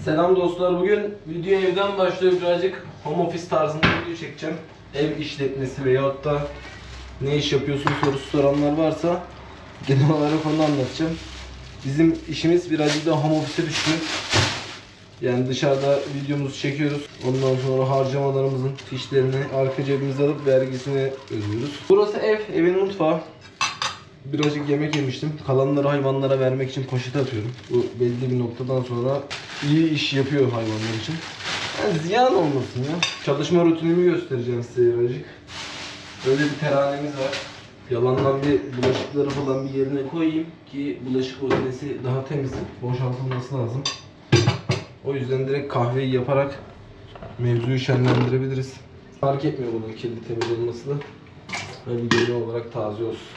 Selam dostlar, bugün video evden başlıyor, birazcık home office tarzında video çekeceğim. Ev işletmesi veyahut da ne iş yapıyorsun sorusu soranlar varsa genel olarak onu anlatacağım. Bizim işimiz birazcık da home office'e düştü. Yani dışarıda videomuzu çekiyoruz. Ondan sonra harcamalarımızın fişlerini arka cebimize alıp vergisini ödüyoruz. Burası evin mutfağı. Birazcık yemek yemiştim. Kalanları hayvanlara vermek için poşete atıyorum. Bu belli bir noktadan sonra iyi iş yapıyor hayvanlar için. Yani ziyan olmasın ya. Çalışma rutinimi göstereceğim size birazcık. Öyle bir teranemiz var. Yalandan bir bulaşıkları falan bir yerine koyayım ki bulaşık makinesi daha temiz boşaltılması lazım. O yüzden direkt kahveyi yaparak mevzuyu şenlendirebiliriz. Fark etmiyor bunun kirli temiz olması da. Böyle genel olarak taze olsun.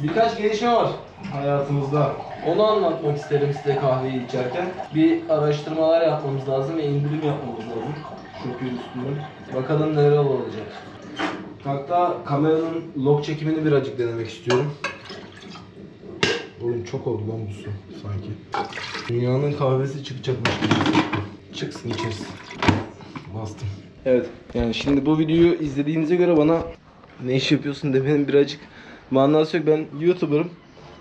Birkaç gelişme var hayatımızda. Onu anlatmak isterim size kahveyi içerken. Bir araştırmalar yapmamız lazım ve indirim yapmamız lazım. Shopee üstünden. Bakalım neler olacak. Hatta kameranın log çekimini birazcık denemek istiyorum. Oğlum çok oldu lan bu su sanki. Dünyanın kahvesi çıkacakmış gibi. Çıksın içeriz. Bastım. Evet. Yani şimdi bu videoyu izlediğinize göre bana ne iş yapıyorsun demenin birazcık manası yok. Ben YouTuber'ım.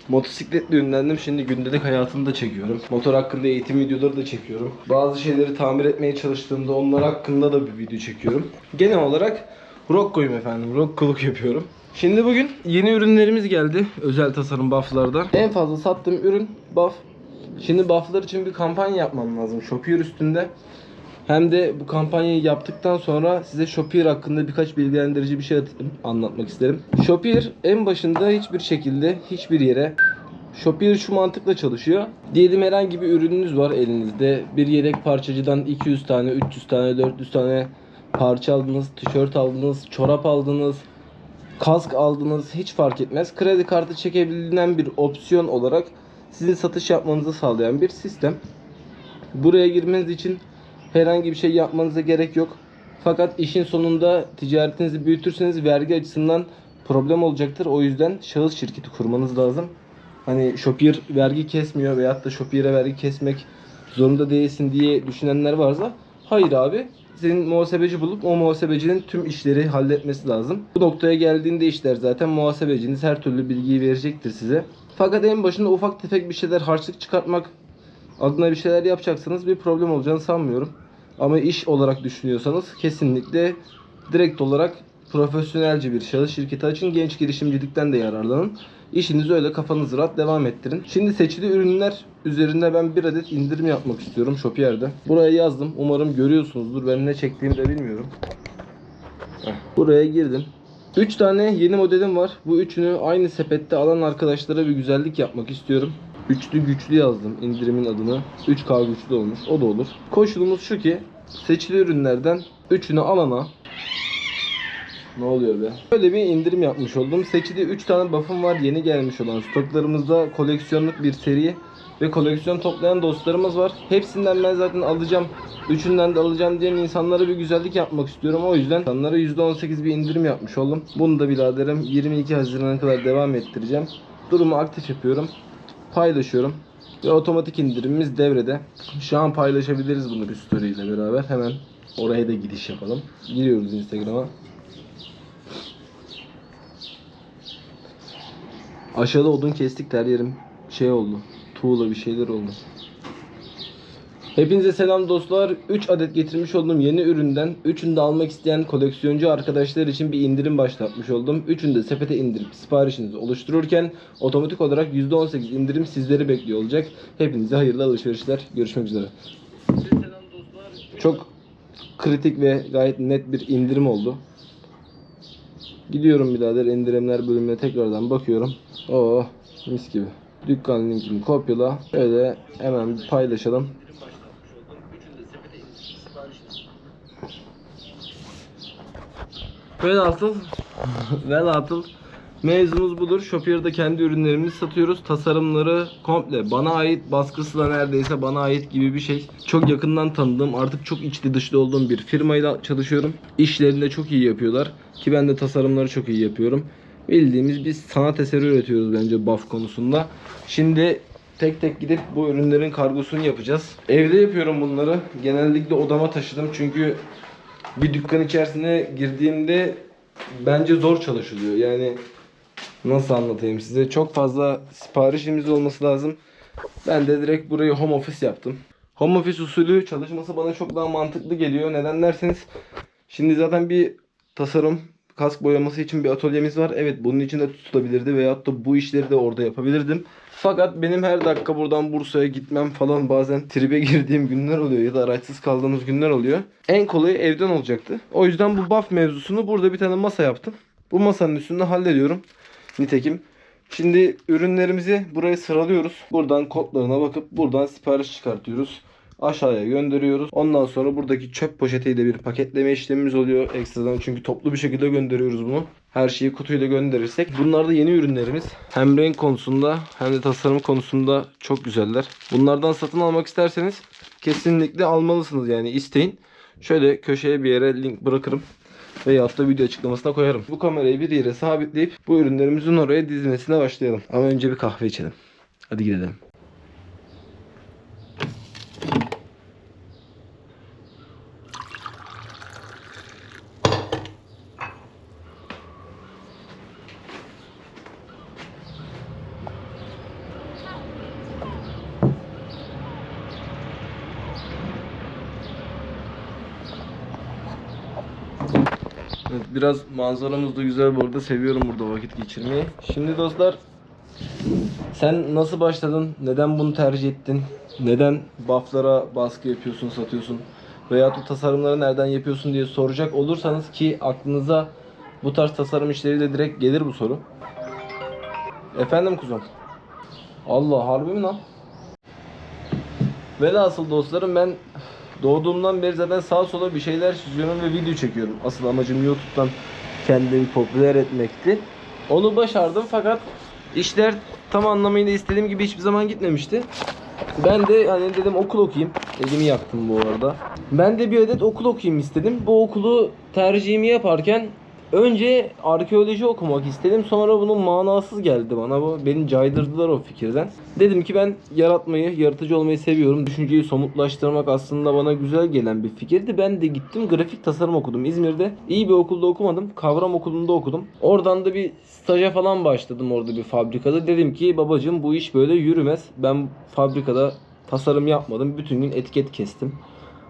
Motosikletle ünlendim. Şimdi gündelik hayatımı da çekiyorum. Motor hakkında eğitim videoları da çekiyorum. Bazı şeyleri tamir etmeye çalıştığımda onlar hakkında da bir video çekiyorum. Genel olarak rock'koyum efendim. Rock'kuluk yapıyorum. Şimdi bugün yeni ürünlerimiz geldi. Özel tasarım buff'larda. En fazla sattığım ürün buff. Şimdi buff'lar için bir kampanya yapmam lazım Shopee üstünde. Hem de bu kampanyayı yaptıktan sonra size Shopee hakkında birkaç bilgilendirici bir şey anlatmak isterim. Shopee en başında hiçbir şekilde hiçbir yere Shopee şu mantıkla çalışıyor. Diyelim herhangi bir ürününüz var elinizde. Bir yedek parçacıdan 200 tane, 300 tane, 400 tane parça aldınız, tişört aldınız, çorap aldınız, kask aldınız, hiç fark etmez. Kredi kartı çekebilen bir opsiyon olarak sizin satış yapmanızı sağlayan bir sistem. Buraya girmeniz için herhangi bir şey yapmanıza gerek yok. Fakat işin sonunda ticaretinizi büyütürseniz vergi açısından problem olacaktır. O yüzden şahıs şirketi kurmanız lazım. Hani Shopee vergi kesmiyor veyahut da Shopee'ye vergi kesmek zorunda değilsin diye düşünenler varsa hayır abi. Senin muhasebeci bulup o muhasebecinin tüm işleri halletmesi lazım. Bu noktaya geldiğinde işler zaten muhasebeciniz her türlü bilgiyi verecektir size. Fakat en başında ufak tefek bir şeyler harçlık çıkartmak adına bir şeyler yapacaksanız bir problem olacağını sanmıyorum. Ama iş olarak düşünüyorsanız kesinlikle direkt olarak profesyonelce bir şahıs şirketi açın. Genç girişimcilikten de yararlanın. İşinizi öyle kafanızı rahat devam ettirin. Şimdi seçili ürünler üzerinde ben bir adet indirim yapmak istiyorum Shopee'de. Buraya yazdım. Umarım görüyorsunuzdur. Ben ne çektiğimi de bilmiyorum. Buraya girdim. 3 tane yeni modelim var. Bu üçünü aynı sepette alan arkadaşlara bir güzellik yapmak istiyorum. Üçlü güçlü yazdım indirimin adını. 3K güçlü olmuş. O da olur. Koşulumuz şu ki seçili ürünlerden üçünü alana ne oluyor be? Böyle bir indirim yapmış oldum. Seçili 3 tane buff'ım var yeni gelmiş olan. Stoklarımızda koleksiyonluk bir seri ve koleksiyon toplayan dostlarımız var. Hepsinden ben zaten alacağım. Üçünden de alacağım diyen insanlara bir güzellik yapmak istiyorum. O yüzden insanlara %18 bir indirim yapmış oldum. Bunu da biraderim 22 Haziran'a kadar devam ettireceğim. Durumu aktif yapıyorum. Paylaşıyorum. Ve otomatik indirimimiz devrede. Şu an paylaşabiliriz bunu bir story ile beraber. Hemen oraya da giriş yapalım. Giriyoruz Instagram'a. Aşağıda odun kestik, her yerim şey oldu. Tuğla bir şeyler oldu. Hepinize selam dostlar. 3 adet getirmiş olduğum yeni üründen 3'ünü de almak isteyen koleksiyoncu arkadaşlar için bir indirim başlatmış oldum. 3'ünü de sepete indirip siparişinizi oluştururken otomatik olarak %18 indirim sizleri bekliyor olacak. Hepinize hayırlı alışverişler. Görüşmek üzere. Çok kritik ve gayet net bir indirim oldu. Gidiyorum birader indirimler bölümüne tekrardan bakıyorum. Oo mis gibi. Dükkan linkini kopyala. Şöyle hemen paylaşalım. Velhasıl mevzumuz budur. Shopee'de kendi ürünlerimizi satıyoruz. Tasarımları komple bana ait, baskısı da neredeyse bana ait gibi bir şey. Çok yakından tanıdığım, artık çok içli dışlı olduğum bir firmayla çalışıyorum. İşlerini de çok iyi yapıyorlar. Ki ben de tasarımları çok iyi yapıyorum. Bildiğimiz bir sanat eseri üretiyoruz bence buff konusunda. Şimdi tek tek gidip bu ürünlerin kargosunu yapacağız. Evde yapıyorum bunları. Genellikle odama taşıdım çünkü bir dükkan içerisine girdiğimde bence zor çalışılıyor. Yani nasıl anlatayım size? Çok fazla siparişimiz olması lazım. Ben de direkt burayı home office yaptım. Home office usulü çalışması bana çok daha mantıklı geliyor. Neden derseniz şimdi zaten bir tasarım, kask boyaması için bir atölyemiz var. Evet, bunun içinde tutulabilirdi veyahut da bu işleri de orada yapabilirdim. Fakat benim her dakika buradan Bursa'ya gitmem falan, bazen tribe girdiğim günler oluyor ya da araçsız kaldığımız günler oluyor. En kolayı evden olacaktı. O yüzden bu buff mevzusunu burada bir tane masa yaptım. Bu masanın üstünde hallediyorum. Nitekim şimdi ürünlerimizi buraya sıralıyoruz. Buradan kodlarına bakıp buradan sipariş çıkartıyoruz. Aşağıya gönderiyoruz. Ondan sonra buradaki çöp poşetiyle bir paketleme işlemimiz oluyor ekstradan. Çünkü toplu bir şekilde gönderiyoruz bunu. Her şeyi kutuyla gönderirsek. Bunlar da yeni ürünlerimiz. Hem renk konusunda hem de tasarım konusunda çok güzeller. Bunlardan satın almak isterseniz kesinlikle almalısınız, yani isteyin. Şöyle köşeye bir yere link bırakırım. Veyahut da video açıklamasına koyarım. Bu kamerayı bir yere sabitleyip bu ürünlerimizin oraya dizilmesine başlayalım. Ama önce bir kahve içelim. Hadi gidelim. Evet, biraz manzaramız da güzel bu arada. Seviyorum burada vakit geçirmeyi. Şimdi dostlar, sen nasıl başladın? Neden bunu tercih ettin? Neden buff'lara baskı yapıyorsun, satıyorsun? Veyahut da tasarımları nereden yapıyorsun diye soracak olursanız, ki aklınıza bu tarz tasarım işleriyle direkt gelir bu soru. Efendim kuzum? Allah, harbi mi lan? Velhasıl dostlarım, ben doğduğumdan beri zaten sağa sola bir şeyler çiziyorum ve video çekiyorum. Asıl amacım YouTube'dan kendimi popüler etmekti. Onu başardım fakat işler tam anlamıyla istediğim gibi hiçbir zaman gitmemişti. Ben de hani dedim okul okuyayım. Elimi yaktım bu arada. Ben de bir adet okul okuyayım istedim. Bu okulu tercihimi yaparken önce arkeoloji okumak istedim. Sonra bunun manasız geldi bana. Bu beni caydırdılar o fikirden. Dedim ki ben yaratmayı, yaratıcı olmayı seviyorum. Düşünceyi somutlaştırmak aslında bana güzel gelen bir fikirdi. Ben de gittim grafik tasarım okudum İzmir'de. İyi bir okulda okumadım. Kavram okulunda okudum. Oradan da bir staja falan başladım orada bir fabrikada. Dedim ki babacığım, bu iş böyle yürümez. Ben fabrikada tasarım yapmadım. Bütün gün etiket kestim.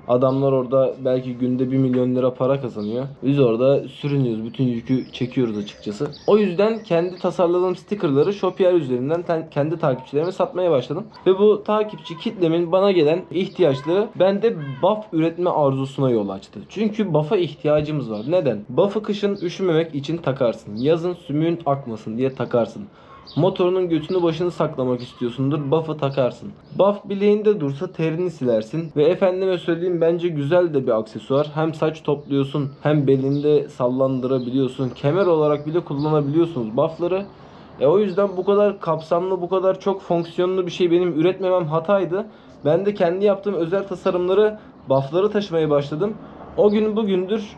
Adamlar orada belki günde 1 milyon lira para kazanıyor. Biz orada sürünüyoruz. Bütün yükü çekiyoruz açıkçası. O yüzden kendi tasarladığım stickerları Shopier üzerinden kendi takipçilerime satmaya başladım. Ve bu takipçi kitlemin bana gelen ihtiyaçları bende buff üretme arzusuna yol açtı. Çünkü buff'a ihtiyacımız var. Neden? Buff'ı kışın üşümemek için takarsın. Yazın sümüğün akmasın diye takarsın. Motorunun götünü başını saklamak istiyorsundur, buff'ı takarsın. Buff bileğinde dursa terini silersin. Ve efendime söyleyeyim, bence güzel de bir aksesuar. Hem saç topluyorsun, hem belinde sallandırabiliyorsun. Kemer olarak bile kullanabiliyorsunuz buff'ları. O yüzden bu kadar kapsamlı, bu kadar çok fonksiyonlu bir şey benim üretmemem hataydı. Ben de kendi yaptığım özel tasarımları, buff'ları taşımaya başladım. O gün bugündür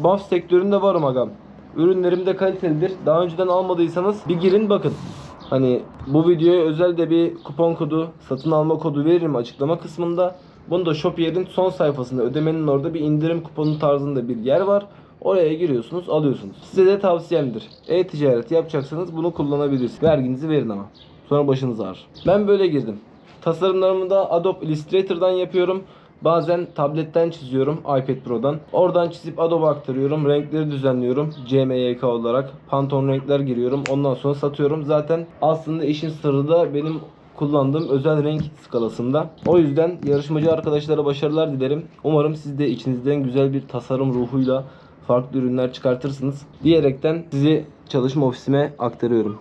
buff sektöründe varım agam. Ürünlerim de kalitelidir. Daha önceden almadıysanız bir girin bakın. Hani bu videoya özel de bir kupon kodu, satın alma kodu veririm açıklama kısmında. Bunu da Shopier'in son sayfasında, ödemenin orada bir indirim kuponu tarzında bir yer var. Oraya giriyorsunuz, alıyorsunuz. Size de tavsiyemdir. E-ticaret yapacaksanız bunu kullanabilirsiniz. Verginizi verin ama. Sonra başınız ağrır. Ben böyle girdim. Tasarımlarımı da Adobe Illustrator'dan yapıyorum. Bazen tabletten çiziyorum, iPad Pro'dan. Oradan çizip Adobe'a aktarıyorum. Renkleri düzenliyorum. CMYK olarak. Pantone renkler giriyorum. Ondan sonra satıyorum. Zaten aslında işin sırrı da benim kullandığım özel renk skalasında. O yüzden yarışmacı arkadaşlara başarılar dilerim. Umarım siz de içinizden güzel bir tasarım ruhuyla farklı ürünler çıkartırsınız diyerekten sizi çalışma ofisime aktarıyorum.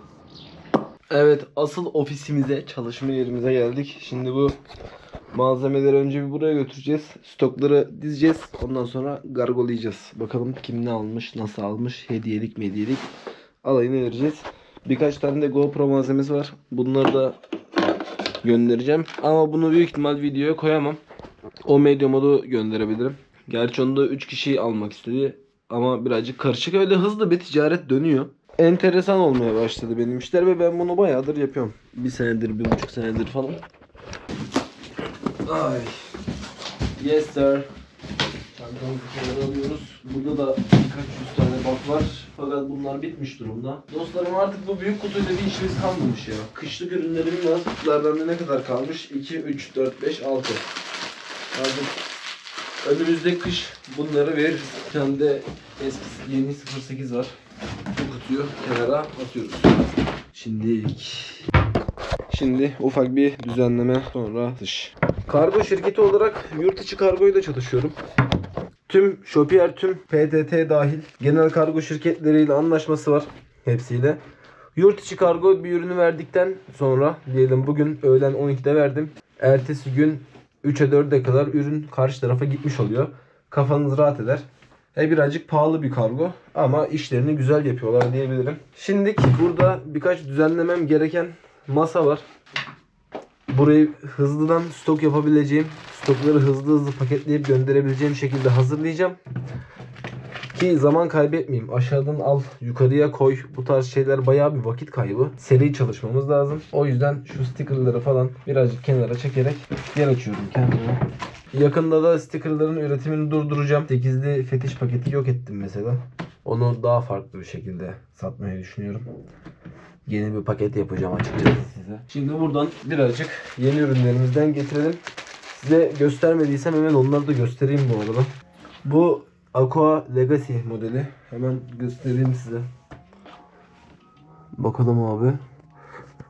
Evet, asıl ofisimize, çalışma yerimize geldik. Şimdi bu malzemeleri önce bir buraya götüreceğiz. Stokları dizeceğiz. Ondan sonra gargolayacağız. Bakalım kim ne almış, nasıl almış, hediyelik mi hediyelik, alayını vereceğiz. Birkaç tane de GoPro malzemesi var. Bunları da göndereceğim. Ama bunu büyük ihtimal videoya koyamam. O medya modu gönderebilirim. Gerçi onu da 3 kişi almak istedi. Ama birazcık karışık, öyle hızlı bir ticaret dönüyor. Enteresan olmaya başladı benim işler ve ben bunu bayağıdır yapıyorum. bir senedir, 1,5 senedir falan. Ay. Yes sir. Çantamızı kenara alıyoruz. Burada da birkaç yüz tane bak var. Fakat bunlar bitmiş durumda. Dostlarım artık bu büyük kutuyla bir işimiz kalmamış ya. Kışlık ürünlerim var. Kutulardan da ne kadar kalmış? 2, 3, 4, 5, 6. Artık önümüzde kış bunları veririz. Bir tane de eskisi yeni 08 var. Bu kutuyu kenara atıyoruz. Şimdi ufak bir düzenleme sonra dış. Kargo şirketi olarak yurt içi kargoyla çalışıyorum. Tüm Shopier, tüm PTT dahil genel kargo şirketleriyle anlaşması var hepsiyle. Yurt içi kargo bir ürünü verdikten sonra diyelim bugün öğlen 12'de verdim. Ertesi gün 3'e 4'e kadar ürün karşı tarafa gitmiş oluyor. Kafanız rahat eder. Birazcık pahalı bir kargo ama işlerini güzel yapıyorlar diyebilirim. Şimdi burada birkaç düzenlemem gereken masa var. Burayı hızlıdan stok yapabileceğim, stokları hızlı paketleyip gönderebileceğim şekilde hazırlayacağım. Ki zaman kaybetmeyeyim. Aşağıdan al, yukarıya koy. Bu tarz şeyler bayağı bir vakit kaybı. Seri çalışmamız lazım. O yüzden şu stickerları falan birazcık kenara çekerek yer açıyorum kendime. Yakında da stickerların üretimini durduracağım. 8'li fetiş paketi yok ettim mesela. Onu daha farklı bir şekilde satmayı düşünüyorum. Yeni bir paket yapacağım açıkçası size. Şimdi buradan birazcık yeni ürünlerimizden getirelim. Size göstermediysem hemen onları da göstereyim bu arada. Bu Aqua Legacy modeli. Hemen göstereyim size. Bakalım abi.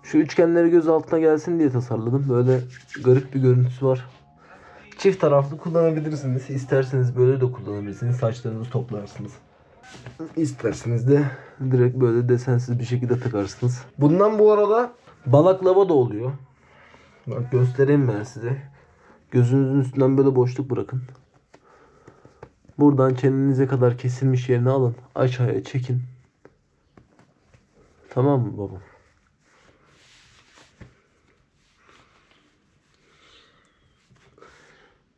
Şu üçgenleri göz altına gelsin diye tasarladım. Böyle garip bir görüntüsü var. Çift taraflı kullanabilirsiniz. İsterseniz böyle de kullanabilirsiniz. Saçlarınızı toplarsınız. İsterseniz de direkt böyle desensiz bir şekilde takarsınız. Bundan bu arada balaklava da oluyor. Bak göstereyim ben size. Gözünüzün üstünden böyle boşluk bırakın. Buradan çenenize kadar kesilmiş yerini alın. Aşağıya çekin. Tamam mı babam?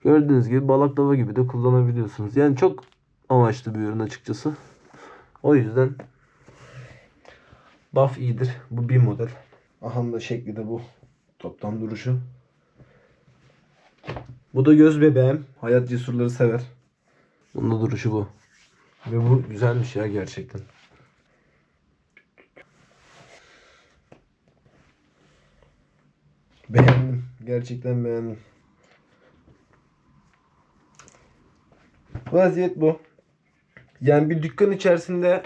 Gördüğünüz gibi balaklava gibi de kullanabiliyorsunuz. Yani çok amaçlı bir ürün açıkçası. O yüzden buff iyidir. Bu bir model. Aha da şekli de bu. Toptan duruşu. Bu da göz bebeğim. Hayat cesurları sever. Bunun da duruşu bu. Ve bu güzelmiş ya gerçekten. Beğendim. Gerçekten beğendim. Vaziyet bu. Yani bir dükkan içerisinde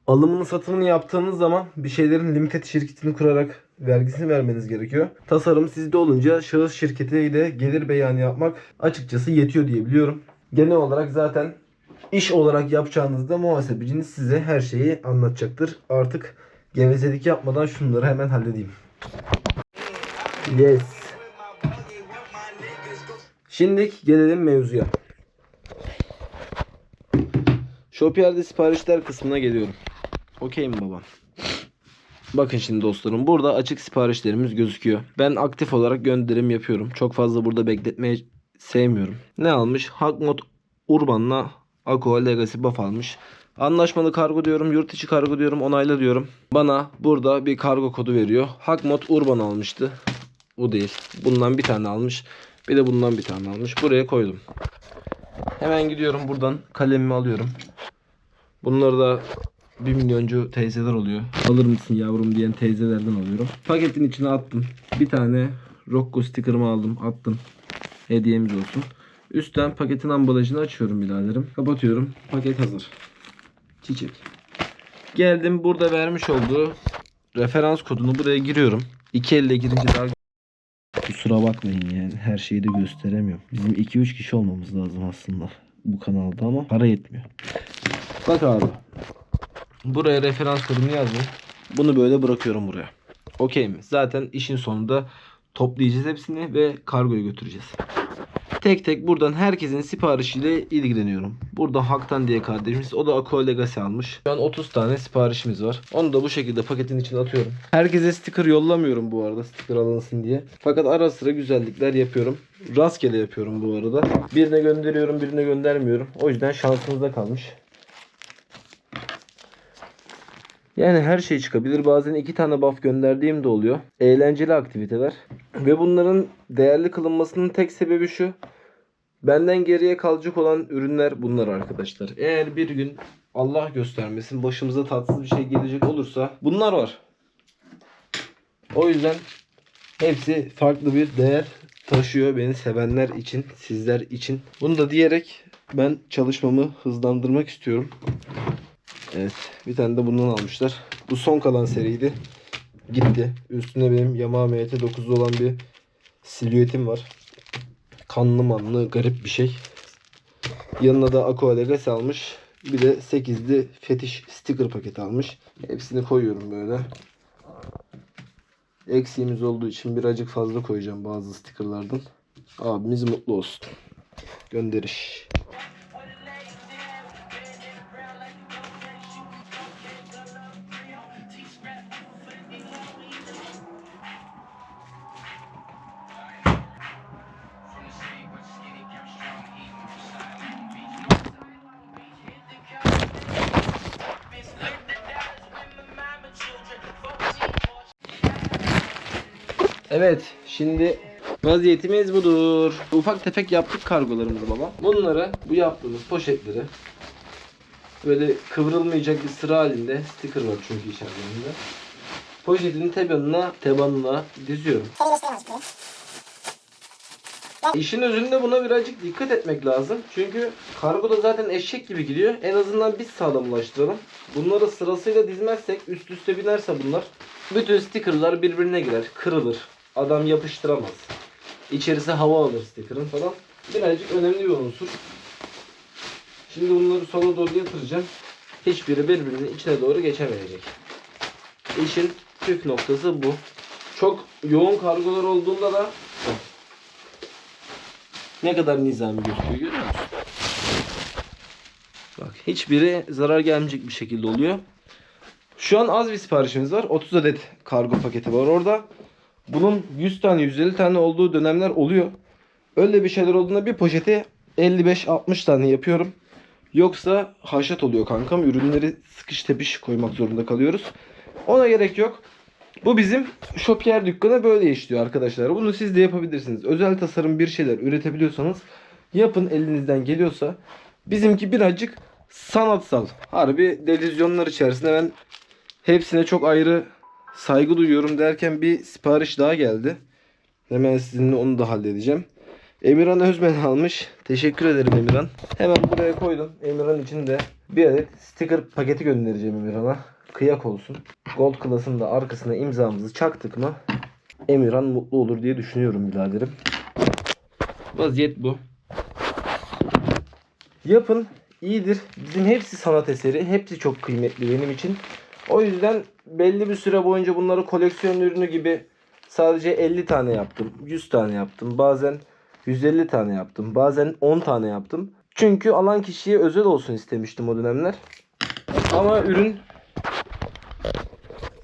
alımını satımını yaptığınız zaman bir şeylerin limited şirketini kurarak vergisini vermeniz gerekiyor. Tasarım sizde olunca şahıs şirketiyle gelir beyanı yapmak açıkçası yetiyor diye biliyorum. Genel olarak zaten iş olarak yapacağınızda muhasebeciniz size her şeyi anlatacaktır. Artık gevezelik yapmadan şunları hemen halledeyim. Yes. Şimdi gelelim mevzuya. Shopier'de siparişler kısmına geliyorum. Okey mi babam? Bakın şimdi dostlarım, burada açık siparişlerimiz gözüküyor. Ben aktif olarak gönderim yapıyorum. Çok fazla burada bekletmeyi sevmiyorum. Ne almış? Hakmot Urban'la Aqua Legacy buff almış. Anlaşmalı kargo diyorum, yurt içi kargo diyorum, onayla diyorum. Bana burada bir kargo kodu veriyor. Hakmot Urban almıştı. Bu değil. Bundan bir tane almış. Bir de bundan bir tane almış. Buraya koydum. Hemen gidiyorum, buradan kalemimi alıyorum. Bunları da 1 milyoncu teyzeler oluyor. Alır mısın yavrum diyen teyzelerden alıyorum. Paketin içine attım. Bir tane Rocco sticker'ımı aldım. Attım. Hediyemiz olsun. Üstten paketin ambalajını açıyorum biraderim. Kapatıyorum. Paket hazır. Çiçek. Geldim, burada vermiş olduğu referans kodunu buraya giriyorum. 2 elle girince daha... Kusura bakmayın yani. Her şeyi de gösteremiyorum. Bizim 2-3 kişi olmamız lazım aslında bu kanalda ama para yetmiyor. Bak abi. Buraya referans kodumu yazdım. Bunu böyle bırakıyorum buraya. Okey mi? Zaten işin sonunda toplayacağız hepsini ve kargoya götüreceğiz. Tek tek buradan herkesin siparişiyle ilgileniyorum. Burada Haktan diye kardeşimiz. O da Aqua Legacy almış. Şu an 30 tane siparişimiz var. Onu da bu şekilde paketin içine atıyorum. Herkese sticker yollamıyorum bu arada. Sticker alınsın diye. Fakat ara sıra güzellikler yapıyorum. Rastgele yapıyorum bu arada. Birine gönderiyorum, birine göndermiyorum. O yüzden şansınıza kalmış. Yani her şey çıkabilir. Bazen 2 tane buff gönderdiğim de oluyor. Eğlenceli aktiviteler. Ve bunların değerli kılınmasının tek sebebi şu. Benden geriye kalacak olan ürünler bunlar arkadaşlar. Eğer bir gün Allah göstermesin başımıza tatsız bir şey gelecek olursa bunlar var. O yüzden hepsi farklı bir değer taşıyor beni sevenler için, sizler için. Bunu da diyerek ben çalışmamı hızlandırmak istiyorum. Evet, bir tane de bundan almışlar. Bu son kalan seriydi. Gitti. Üstüne benim Yamaha MT9'da olan bir silüetim var. Kanlı manlı garip bir şey. Yanına da Aqua Legacy almış. Bir de 8'li fetiş sticker paketi almış. Hepsini koyuyorum böyle. Eksiğimiz olduğu için birazcık fazla koyacağım bazı stickerlardan. Abimiz mutlu olsun. Gönderiş. Evet, şimdi vaziyetimiz budur. Ufak tefek yaptık kargolarımızı baba. Bunları, bu yaptığımız poşetleri böyle kıvrılmayacak bir sıra halinde, sticker var çünkü içerisinde. Poşetin tabanına diziyorum. İşin özünde buna birazcık dikkat etmek lazım. Çünkü kargoda zaten eşek gibi gidiyor. En azından biz sağlam ulaştıralım. Bunları sırasıyla dizmezsek, üst üste binerse bunlar, bütün stickerlar birbirine girer, kırılır. Adam yapıştıramaz. İçerisi hava alır sticker'ın falan. Birazcık önemli bir unsur. Şimdi bunları sola doğru yatıracağım. Hiçbiri birbirinin içine doğru geçemeyecek. İşin püf noktası bu. Çok yoğun kargolar olduğunda da ne kadar nizami gözüküyor, görüyor musun? Bak, hiçbiri zarar gelmeyecek bir şekilde oluyor. Şu an az bir siparişimiz var. 30 adet kargo paketi var orada. Bunun 100 tane 150 tane olduğu dönemler oluyor. Öyle bir şeyler olduğunda bir poşete 55-60 tane yapıyorum. Yoksa haşat oluyor kankam. Ürünleri sıkış tepiş koymak zorunda kalıyoruz. Ona gerek yok. Bu bizim Shopier dükkanı böyle işliyor arkadaşlar. Bunu siz de yapabilirsiniz. Özel tasarım bir şeyler üretebiliyorsanız yapın, elinizden geliyorsa. Bizimki birazcık sanatsal. Harbi delüzyonlar içerisinde ben hepsine çok ayrı saygı duyuyorum derken bir sipariş daha geldi. Hemen sizinle onu da halledeceğim. Emirhan Özmen almış. Teşekkür ederim Emirhan. Hemen buraya koydum. Emirhan için de bir adet sticker paketi göndereceğim Emirhan'a. Kıyak olsun. Gold Class'ın da arkasına imzamızı çaktık mı Emirhan mutlu olur diye düşünüyorum biraderim. Vaziyet bu. Yapın, iyidir. Bizim hepsi sanat eseri. Hepsi çok kıymetli benim için. O yüzden belli bir süre boyunca bunları koleksiyon ürünü gibi sadece 50 tane yaptım. 100 tane yaptım. Bazen 150 tane yaptım. Bazen 10 tane yaptım. Çünkü alan kişiye özel olsun istemiştim o dönemler. Ama ürün,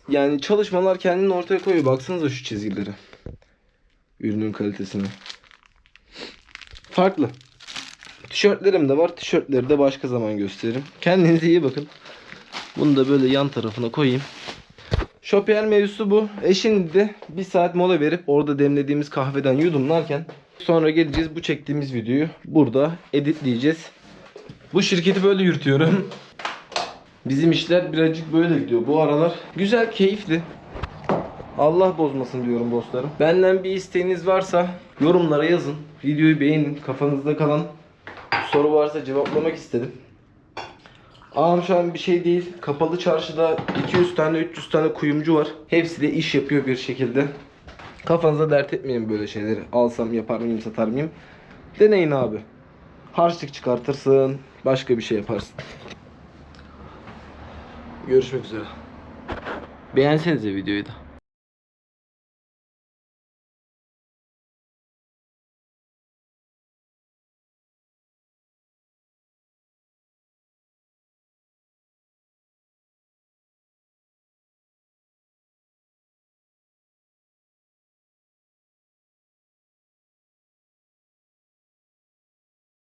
yani çalışmalar kendini ortaya koyuyor. Baksanıza şu çizgileri. Ürünün kalitesine. Farklı. Tişörtlerim de var. Tişörtleri de başka zaman gösteririm. Kendinize iyi bakın. Bunu da böyle yan tarafına koyayım. Shopier mevzusu bu. Şimdi de bir saat mola verip orada demlediğimiz kahveden yudumlarken sonra geleceğiz, bu çektiğimiz videoyu burada editleyeceğiz. Bu şirketi böyle yürütüyorum. Bizim işler birazcık böyle gidiyor bu aralar. Güzel, keyifli. Allah bozmasın diyorum dostlarım. Benden bir isteğiniz varsa yorumlara yazın. Videoyu beğenin. Kafanızda kalan soru varsa cevaplamak istedim. Ağam şu an bir şey değil. Kapalı çarşıda 200 tane 300 tane kuyumcu var. Hepsi de iş yapıyor bir şekilde. Kafanıza dert etmeyin böyle şeyleri. Alsam yapar mıyım, satar mıyım? Deneyin abi. Harçlık çıkartırsın. Başka bir şey yaparsın. Görüşmek üzere. Beğensenize videoyu da.